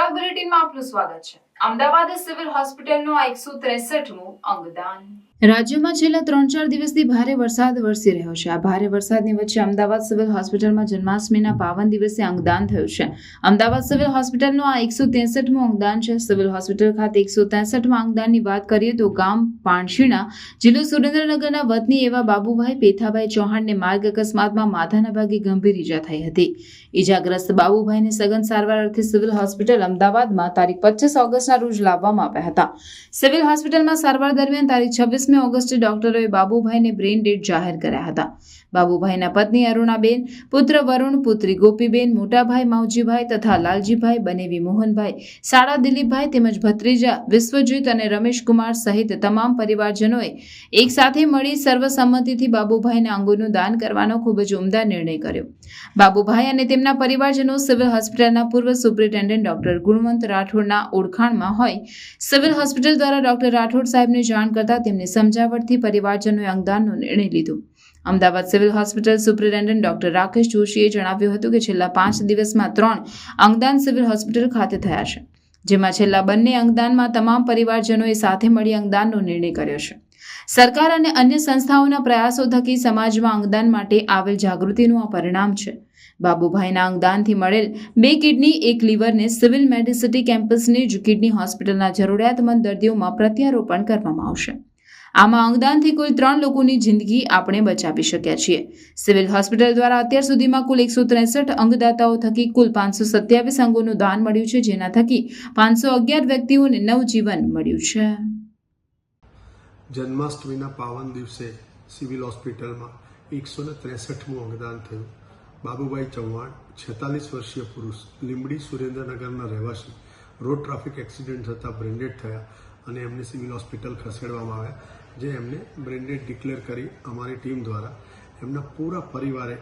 Star બુલેટિનમાં આપનું સ્વાગત છે। અમદાવાદ સિવિલ હોસ્પિટલનું આ 163મું અંગદાન। રાજ્યમાં છેલ્લા 3-4 દિવસથી ભારે વરસાદ વરસી રહ્યો છે। આ ભારે વરસાદની વચ્ચે અમદાવાદ સિવિલ હોસ્પિટલમાં જન્માષ્ટમીના પાવન દિવસે અંગદાન થયું છે। અમદાવાદ સિવિલ હોસ્પિટલનું આ 163મું અંગદાન છે। સિવિલ હોસ્પિટલ ખાતે 163મા અંગદાનની વાત કરીએ તો ગામ પાણશીણા, જિલ્લો સુરેન્દ્રનગરના વતની એવા બાબુભાઈ પેથાભાઈ ચૌહાણને માર્ગ અકસ્માતમાં માથાના ભાગે ગંભીર ઈજા થઈ હતી। ઈજાગ્રસ્ત બાબુભાઈને સઘન સારવાર અર્થે સિવિલ હોસ્પિટલ અમદાવાદમાં તારીખ 25 ઓગસ્ટના રોજ લાવવામાં આવ્યા હતા। સિવિલ હોસ્પિટલમાં સારવાર દરમિયાન તારીખ 26મી ઓગસ્ટે ડોક્ટરોએ બાબુભાઈને બ્રેઇન ડેડ જાહેર કર્યા હતા। બાબુભાઈના પત્ની અરુણાબેન, પુત્ર વરુણ, પુત્રી ગોપીબેન, મોટાભાઈ માવજીભાઈ તથા લાલજીભાઈ, બનેવી મોહનભાઈ, શાળા દિલીપભાઈ તેમજ ભત્રીજા વિશ્વજીત અને રમેશકુમાર સહિત તમામ પરિવારજનોએ એક સાથે મળી સર્વસંમતિથી બાબુભાઈના અંગોનું દાન કરવાનો ખૂબ જ ઉમદા નિર્ણય કર્યો। બાબુભાઈ અને તેમના પરિવારજનો સિવિલ હોસ્પિટલના પૂર્વ સુપ્રિન્ટેન્ડન્ટ ડોક્ટર ગુણવંત રાઠોડના ઓળખાણમાં હોય સિવિલ હોસ્પિટલ દ્વારા ડોક્ટર રાઠોડ સાહેબને જાણ કરતા તેમની સમજાવટથી પરિવારજનોએ અંગદાનનો નિર્ણય લીધો। Ahmedabad civil hospital superintendent doctor Rakesh જોશીએ જણાવ્યું હતું કે છેલ્લા 5 દિવસમાં 3 અંગદાન સિવિલ હોસ્પિટલ ખાતે થયા છે, જેમાં છેલ્લા બંને અંગદાનમાં તમામ પરિવારજનોએ સાથે મળી અંગદાનનો નિર્ણય કર્યો છે। સરકાર અને અન્ય સંસ્થાઓના પ્રયાસો થકી સમાજમાં અંગદાન માટે આવેલ જાગૃતિનું આ પરિણામ છે। બાબુભાઈના અંગદાનથી મળેલ 2 કિડની, 1 લીવરને સિવિલ મેડિસિટી કેમ્પસની જ કિડની હોસ્પિટલના જરૂરિયાતમંદ દર્દીઓમાં પ્રત્યારોપણ કરવામાં આવશે। આમાં અંગદાનથી કુલ 3 લોકોની જિંદગી આપણે બચાવી શક્યા છીએ। સિવિલ હોસ્પિટલ દ્વારા અત્યાર સુધીમાં કુલ 163 અંગદાતાઓ થકી કુલ 527 અંગોનું દાન મળ્યું છે, જેના થકી 511 વ્યક્તિઓને નવજીવન મળ્યું છે। જન્માષ્ટમીના પાવન દિવસે સિવિલ હોસ્પિટલમાં 163મું અંગદાન થયું। બાબુભાઈ ચૌહાણ, 46 વર્ષીય પુરુષ, લીંબડી સુરેન્દ્રનગરના રહેવાસી, રોડ ટ્રાફિક એક્સિડન્ટ થતાં બ્રેન્ડેડ થયા અને એમને સિવિલ હોસ્પિટલ ખસેડવામાં આવ્યા, જે એમને બ્રેન્ડેડ ડિક્લેર કરી અમારી ટીમ દ્વારા એમના પૂરા પરિવારે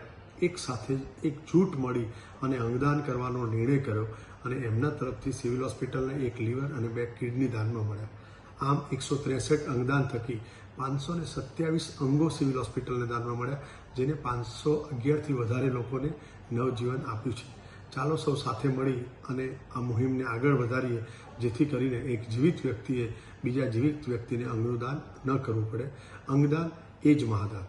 એક સાથે એકજૂટ મળી અને અંગદાન કરવાનો નિર્ણય કર્યો અને એમના તરફથી સિવિલ હોસ્પિટલને 1 લીવર અને 2 કિડની દાનમાં મળ્યા। આમ 163 અંગદાન થકી 527 અંગો સિવિલ હોસ્પિટલને દાનમાં મળ્યા, જેને 511થી વધારે લોકોને નવજીવન આપ્યું છે। ચાલો સૌ સાથે મળી અને આ મુહિમને આગળ વધારીએ, જેથી કરીને એક જીવિત વ્યક્તિએ બીજા જીવિત વ્યક્તિને અંગનું દાન ન કરવું પડે। અંગદાન એ જ મહાદાન।